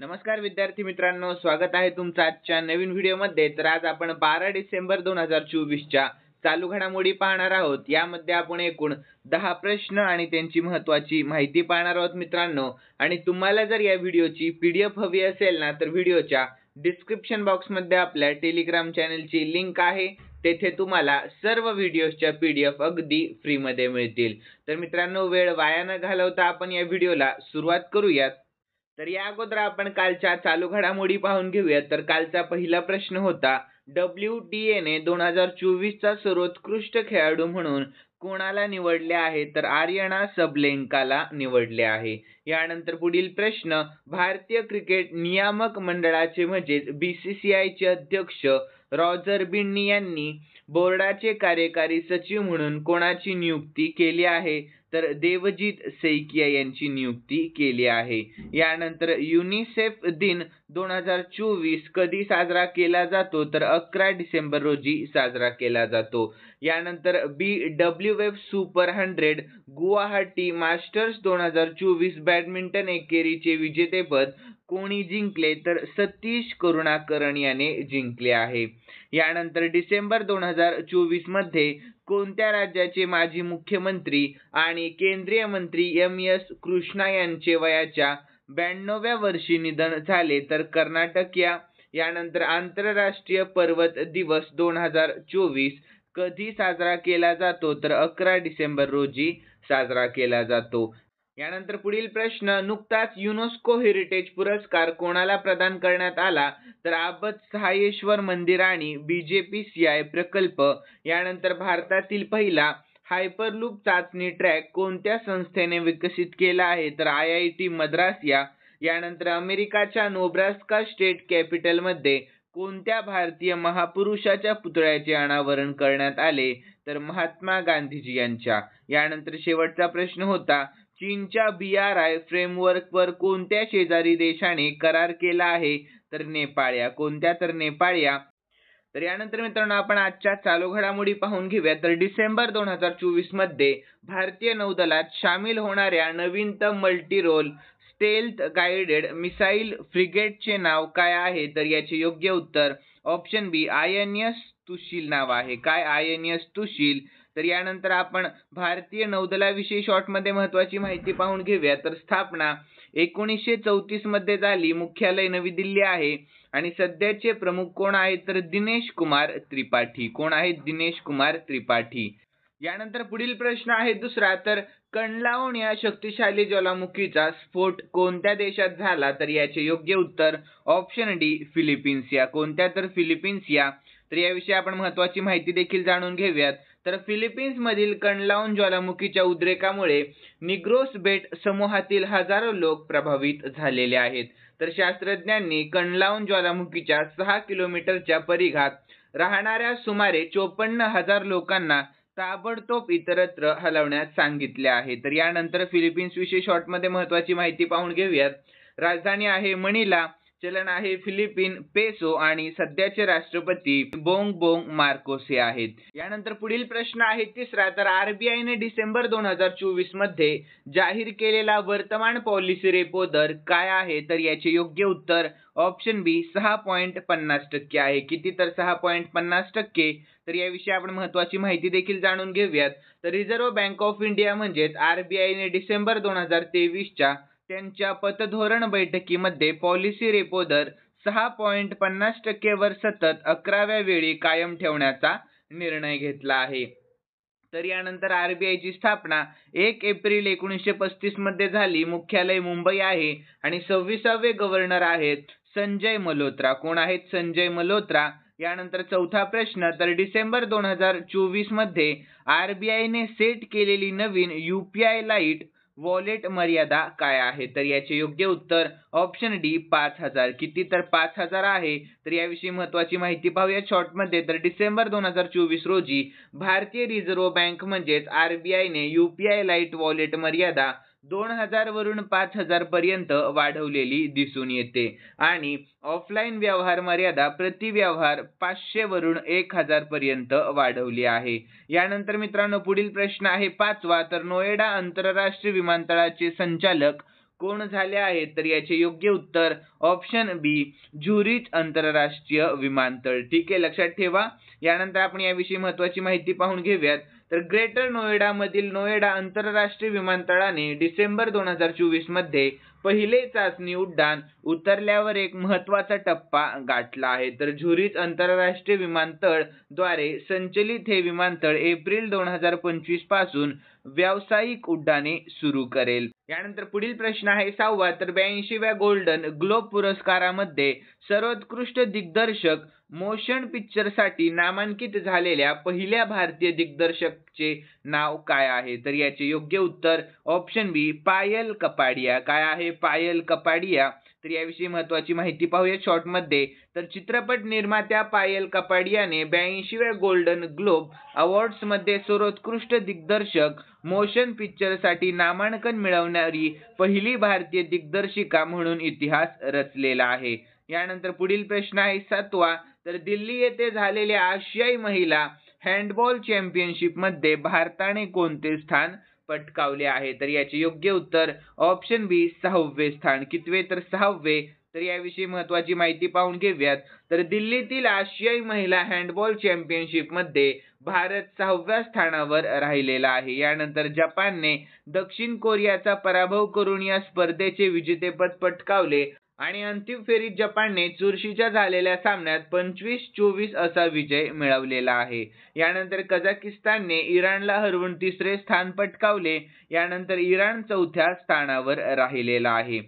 नमस्कार विद्यार्थी मित्रांनो, स्वागत आहे तुमचं आजच्या नवीन व्हिडिओमध्ये। तर आज आपण 12 डिसेंबर 2024 च्या चालू घडामोडी पाहणार आहोत। यामध्ये आपण एकूण 10 प्रश्न आणि त्यांची महत्त्वाची माहिती पाहणार आहोत मित्रांनो। आणि तुम्हाला जर या व्हिडिओची पीडीएफ हवी असेल ना, तर व्हिडिओच्या डिस्क्रिप्शन बॉक्समध्ये आपल्या टेलिग्राम चॅनलची लिंक आहे। तेथे तुम्हाला सर्व व्हिडिओच्या पीडीएफ अगदी फ्री मध्ये मिळतील। तर मित्रांनो, वेळ वाया न घालवता आपण या व्हिडिओला सुरुवात करूयात। तर या अगोदर आपण कालच्या चालू घडामोडी पाहून घेऊया। तर कालचा पहिला प्रश्न होता, WTA ने 2024 चा सर्वोत्कृष्ट खेळाडू म्हणून कोणाला निवडले आहे? तर आर्यना सबलेंकाला निवडले आहे। यानंतर पुढील प्रश्न, भारतीय क्रिकेट नियामक मंडळाचे म्हणजेच BCCI चे अध्यक्ष रॉजर बिन्नी यांनी बोर्डाचे कार्यकारी सचिव म्हणून कोणाची नियुक्ती केली आहे? तर देवजीत सैकिया यांची नियुक्ती केली आहे। यानंतर युनिसेफ दिन 2024 कधी साजरा केला जातो? तर 11 डिसेंबर रोजी साजरा केला जातो। यानंतर BWF super 100 Guwahati masters 2024 badminton एकेरीचे विजेतेपद कोणी जिंकले? तर सतीश करुणाकरन याने जिंकले आहे। यानंतर डिसेंबर 2024 मध्ये कोणत्या राज्याचे माजी मुख्यमंत्री आणि केंद्रीय मंत्री MS कृष्णा यांचे वयाच्या 92व्या वर्षी निधन झाले? तर कर्नाटक या। यानंतर आंतरराष्ट्रीय पर्वत दिवस 2024 कधी साजरा केला जातो? तर 11 डिसेंबर रोजी साजरा केला जातो। यानंतर पुढील प्रश्न, नुकताच युनेस्को हेरिटेज पुरस्कार कोणाला प्रदान करण्यात आला? तर आबत सहायेश्वर मंदिर आणि BJPCI प्रकल्प। यानंतर भारतातील पहिला हायपरलूप चाचणी ट्रॅक कोणत्या संस्थेने विकसित केला आहे? तर IIT मद्रास या। यानंतर अमेरिकाच्या नोब्रास्का स्टेट कॅपिटल मध्ये कोणत्या भारतीय महापुरुषाच्या पुतळ्याचे अनावरण करण्यात आले? तर महात्मा गांधीजी यांच्या। यानंतर शेवटचा प्रश्न होता, चीनच्या BRI फ्रेमवर्कवर कोणत्या शेजारी देशाने करार केला आहे? तर नेपाळ या। कोणत्या? तर नेपाळ या। तर यानंतर मित्रांनो, आपण आजच्या चालू घडामोडी पाहून घेऊया। तर डिसेंबर 2024 मध्ये भारतीय नौदलात सामील होणाऱ्या नवीनतम multi role stealth guided missile फ्रिगेटचे नाव काय आहे? तर याचे योग्य उत्तर ऑप्शन बी INS तुशील नाव आहे। काय? INS तुशील। तर यानंतर आपण भारतीय नौदलाविषयी शॉर्ट मध्ये महत्त्वाची माहिती पाहून घेऊया। तर स्थापना 1934 मध्ये झाली, मुख्यालय नवी दिल्ली आहे आणि सध्याचे प्रमुख कोण आहेत? तर दिनेश कुमार त्रिपाठी। कोण आहेत? दिनेश कुमार त्रिपाठी। यानंतर पुढील प्रश्न आहे दुसरा, तर कणलावण या शक्तिशाली ज्वालामुखीचा स्फोट कोणत्या देशात झाला? तर याचे योग्य उत्तर ऑप्शन डी फिलिपिन्स या। कोणत्या? तर फिलिपिन्स या। तर याविषयी आपण महत्त्वाची माहिती देखील जाणून घेऊयात। तर फिलिपिन्स मधील कणलावण ज्वालामुखीच्या उद्रेकामुळे निग्रोस बेट समूहातील हजारो लोक प्रभावित झालेले आहेत। तर शास्त्रज्ञांनी कणलावण ज्वालामुखीच्या 6 किलोमीटरच्या परिघात राहणाऱ्या सुमारे 54,000 लोकांना ताबडतोब इतरत्र हलवण्यास सांगितले आहे। तर यानंतर फिलिपिन्स विषयी शॉर्ट मध्ये महत्त्वाची माहिती पाहून घेऊयात। राजधानी आहे मनिला, चलन आहे फिलिपिन पेसो आणि सध्याचे राष्ट्रपती बोंग मार्कोस हे आहेत। यानंतर पुढील प्रश्न आहे तिसरा, तर RBI ने डिसेंबर 2024 मध्ये जाहीर केलेला वर्तमान पॉलिसी रेपो दर काय आहे? तर याचे योग्य उत्तर ऑप्शन बी 6.50% आहे। किती? तर 6.50%। तर याविषयी आपण महत्त्वाची माहिती देखील जाणून घेऊयात। तर रिझर्व्ह बँक ऑफ इंडिया म्हणजेच RBI ने डिसेंबर 2023 च्या त्यांच्या पतधोरण बैठकीमध्ये पॉलिसी रेपो दर 6.50% वर सतत 11व्या वेळी कायम ठेवण्याचा निर्णय घेतला आहे। तर यानंतर RBI ची स्थापना 1 एप्रिल 1935 मध्ये झाली, मुख्यालय मुंबई आहे आणि 26वे गव्हर्नर आहेत संजय मल्होत्रा। कोण आहेत? संजय मल्होत्रा। यानंतर चौथा प्रश्न, तर डिसेंबर 2024 मध्ये RBI ने सेट केलेली नवीन UPI लाईट वॉलेट मर्यादा काय आहे? तर याचे योग्य उत्तर ऑप्शन डी 5000। किती? तर 5000 आहे। तर याविषयी महत्त्वाची माहिती पाहूया शॉर्ट मध्ये। तर डिसेंबर 2024 रोजी भारतीय रिझर्व्ह बँक म्हणजेच RBI ने UPI लाईट वॉलेट मर्यादा 2000 वरून 5000 पर्यंत वाढवलेली दिसून येते आणि ऑफलाईन व्यवहार मर्यादा प्रति व्यवहार 500 वरून 1000 पर्यंत वाढवली आहे। यानंतर मित्रांनो, पुढील प्रश्न आहे पाचवा, तर नोएडा आंतरराष्ट्रीय विमानतळाचे संचालक कोण झाले आहेत? तर याचे योग्य उत्तर ऑप्शन बी झुरिच आंतरराष्ट्रीय विमानतळ. ठीक आहे, लक्षात ठेवा. यानंतर आपण याविषयी महत्त्वाची माहिती पाहून घेऊयात. तर ग्रेटर नोएडा मधील नोएडा आंतरराष्ट्रीय विमानतळाने डिसेंबर 2024 मध्ये पहिले चाचणी उड्डाण उतरल्यावर एक महत्त्वाचा टप्पा गाठला आहे. तर झुरिच आंतरराष्ट्रीय विमानतळ द्वारे संचलित हे विमानतळ एप्रिल 2025 पासून व्यावसायिक उड्डाणे सुरू करेल. यानंतर पुढील प्रश्न आहे 6वा. तर 82व्या गोल्डन ग्लोब पुरस्कारामध्ये सर्वोत्कृष्ट दिग्दर्शक मोशन पिक्चर साठी नामांकित झालेल्या पहिल्या भारतीय दिग्दर्शकचे नाव काय आहे? तर याचे योग्य उत्तर ऑप्शन बी पायल कपाडिया. काय आहे? पायल कपाडिया. तर याविषयी महत्त्वाची माहिती पाहूया शॉर्ट मध्ये. तर चित्रपट निर्मात्या पायल कपाडियाने 82व्या गोल्डन ग्लोब अवॉर्ड्स मध्ये सर्वोत्कृष्ट दिग्दर्शक मोशन पिक्चर साठी नामांकन मिळवणारी पहिली भारतीय दिग्दर्शिका म्हणून इतिहास रचलेला आहे. यानंतर पुढील प्रश्न आहे 7वा. तर दिल्ली येथे झालेल्या आशियाई महिला हँडबॉल चॅम्पियनशिप मध्ये भारताने कोणते स्थान पटकावले आहे? तर याचे योग्य उत्तर ऑप्शन बी 6वे स्थान. कितवे? तर 6वे. तर याविषयी महत्त्वाची माहिती पाहून घेऊयात. तर दिल्लीतील आशियाई महिला हँडबॉल चॅम्पियनशिप मध्ये भारत 6व्या स्थानावर राहिलेला आहे. यानंतर जपानने दक्षिण कोरियाचा पराभव करून या स्पर्धेचे विजेतेपद पटकावले आणि अंतिम फेरीत जपानने चुरशीच्या झालेल्या सामन्यात 25-24 असा विजय मिळवलेला आहे. यानंतर कझाकिस्तानने इराणला हरवून 3रे स्थान पटकावले. यानंतर इराण 4थ्या स्थानावर राहिलेला आहे.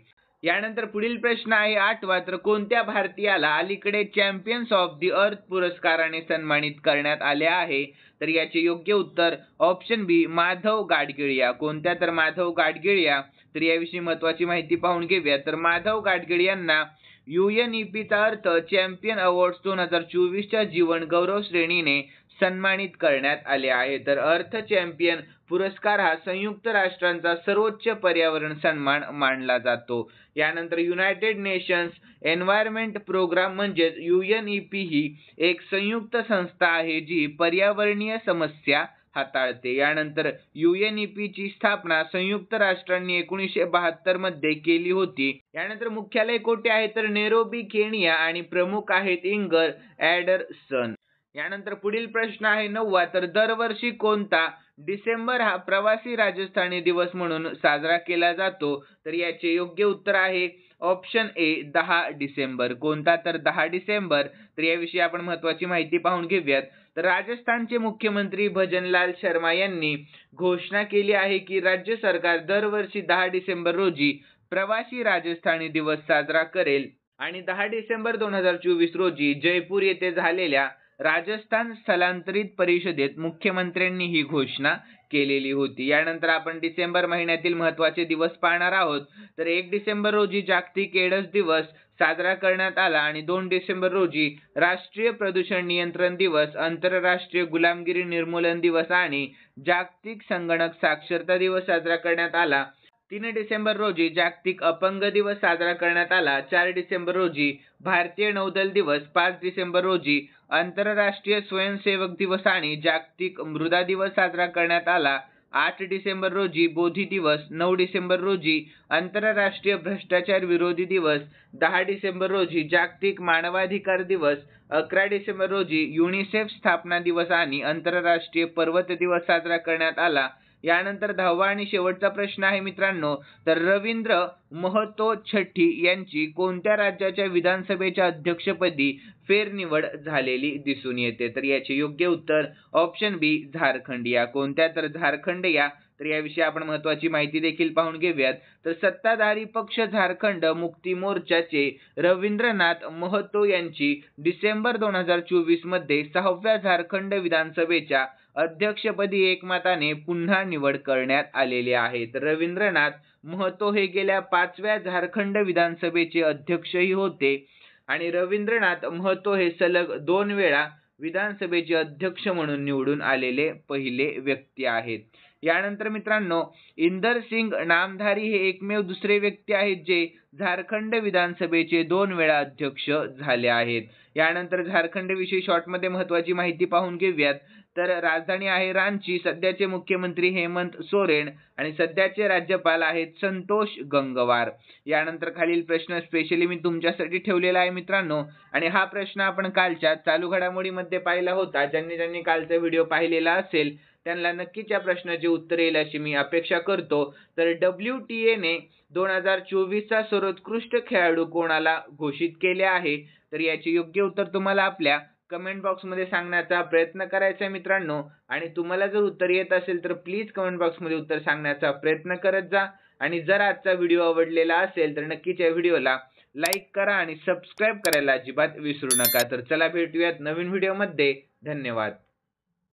यानंतर पुढील प्रश्न आहे 8वा. तर कोणत्या भारतीयाला अलीकडे चॅम्पियन्स ऑफ द अर्थ पुरस्काराने सन्मानित करण्यात आले आहे? तर याचे योग्य उत्तर ऑप्शन बी माधव गाडगिळिया. कोणत्या? तर माधव गाडगिळिया. तर याविषयी महत्त्वाची माहिती पाहून घेऊया. तर माधव गाडगिळियांना UNEPचा अर्थ चॅम्पियन अवॉर्ड्स 2024च्या जीवन गौरव श्रेणीने सन्मानित करण्यात आले आहे. तर अर्थ चॅम्पियन पुरस्कार हा संयुक्त राष्ट्रांचा सर्वोच्च पर्यावरण सन्मान मानला जातो. यानंतर युनायटेड नेशन्स एन्व्हायरमेंट प्रोग्राम म्हणजेच UNEP ही एक संयुक्त संस्था आहे जी पर्यावरणीय समस्या हाताळते. यानंतर UNEP ची स्थापना संयुक्त राष्ट्रांनी 1972 मध्ये केली होती. यानंतर मुख्यालय कोठे आहे? तर नैरोबी केनिया आणि प्रमुख आहेत इंगर ॲडरसन. यानंतर पुढील प्रश्न आहे 9वा. तर दरवर्षी कोणता डिसेंबर हा प्रवासी राजस्थानी दिवस म्हणून साजरा केला जातो? तर याचे योग्य उत्तर आहे ऑप्शन ए 10 डिसेंबर. कोणता? तर 10 डिसेंबर. तर याविषयी आपण महत्त्वाची माहिती पाहून घेऊयात. तर राजस्थानचे मुख्यमंत्री भजनलाल शर्मा यांनी घोषणा केली आहे की राज्य सरकार दरवर्षी 10 डिसेंबर रोजी प्रवासी राजस्थानी दिवस साजरा करेल आणि 10 डिसेंबर 2024 रोजी जयपूर येथे झालेल्या राजस्थान स्थलांतरित परिषदेत मुख्यमंत्र्यांनी ही घोषणा केलेली होती. यानंतर आपण डिसेंबर महिन्यातील महत्त्वाचे दिवस पाहणार आहोत. तर 1 डिसेंबर रोजी जागतिक एड्स दिवस साजरा करण्यात आला आणि 2 डिसेंबर रोजी राष्ट्रीय प्रदूषण नियंत्रण दिवस, आंतरराष्ट्रीय गुलामगिरी निर्मूलन दिवस आणि जागतिक संगणक साक्षरता दिवस साजरा करण्यात आला. 3 डिसेंबर रोजी जागतिक अपंग दिवस साजरा करण्यात आला. 4 डिसेंबर रोजी भारतीय नौदल दिवस, 5 डिसेंबर रोजी आंतरराष्ट्रीय स्वयंसेवक दिवस आणि जागतिक मृदा दिवस साजरा करण्यात आला. 8 डिसेंबर रोजी बोधी दिवस, 9 डिसेंबर रोजी आंतरराष्ट्रीय भ्रष्टाचार विरोधी दिवस, 10 डिसेंबर रोजी जागतिक मानवाधिकार दिवस, 11 डिसेंबर रोजी युनिसेफ स्थापना दिवस आणि आंतरराष्ट्रीय पर्वत दिवस साजरा करण्यात आला. यानंतर 10वा आणि शेवटचा प्रश्न आहे मित्रांनो. तर रवींद्र महतो छट्टी यांची कोणत्या राज्याच्या विधानसभेच्या अध्यक्षपदी फेरनिवड झालेली दिसून येते? तर याचे योग्य उत्तर ऑप्शन बी झारखंड या. कोणत्या? तर झारखंड या. तर याविषयी आपण महत्त्वाची माहिती देखील पाहून घेऊयात. तर सत्ताधारी पक्ष झारखंड मुक्ती मोर्चाचे रवींद्रनाथ महतो यांची डिसेंबर 2024 मध्ये 6व्या झारखंड विधानसभेच्या अध्यक्षपदी एकमताने पुन्हा निवड करण्यात आलेली आहे. तर रवींद्रनाथ महतो हे गेल्या 5व्या झारखंड विधानसभेचे अध्यक्षही होते आणि रवींद्रनाथ महतो हे सलग 2 वेळा विधानसभेचे अध्यक्ष म्हणून निवडून आलेले पहिले व्यक्ती आहेत. यानंतर मित्रांनो इंदर सिंग नामधारी हे एकमेव दुसरे व्यक्ती आहेत जे झारखंड विधानसभेचे 2 वेळा अध्यक्ष झाले आहेत. यानंतर झारखंड विषयी शॉर्ट मध्ये महत्त्वाची माहिती पाहून घेऊयात. तर राजधानी आहे रांची, सध्याचे मुख्यमंत्री हेमंत सोरेन आणि सध्याचे राज्यपाल आहेत संतोष गंगवार। यानंतर खालील प्रश्न स्पेशली मी तुमच्यासाठी ठेवलेला आहे मित्रांनो, आणि हा प्रश्न आपण कालच्या चालू घडामोडीमध्ये पाहिला होता। ज्यांनी कालचा व्हिडिओ पाहिलेला असेल त्यांना नक्कीच या प्रश्नाचे उत्तर येईल अशी मी अपेक्षा करतो। तर WTA ने 2024 चा सर्वोत्कृष्ट खेळाडू कोणाला घोषित केले आहे, तर याचे योग्य उत्तर तुम्हाला आपल्या कमेंट बॉक्स मध्ये सांगण्याचा प्रयत्न करायचा आहे मित्रांनो। आणि तुम्हाला जर उत्तर येत असेल तर प्लीज कमेंट बॉक्स मध्ये उत्तर सांगण्याचा प्रयत्न करत जा। आणि जर आजचा व्हिडिओ आवडलेला असेल तर नक्कीच या व्हिडिओला लाईक करा आणि सबस्क्राईब करायला अजिबात विसरू नका। तर चला भेटूयात नवीन व्हिडिओ मध्ये। धन्यवाद।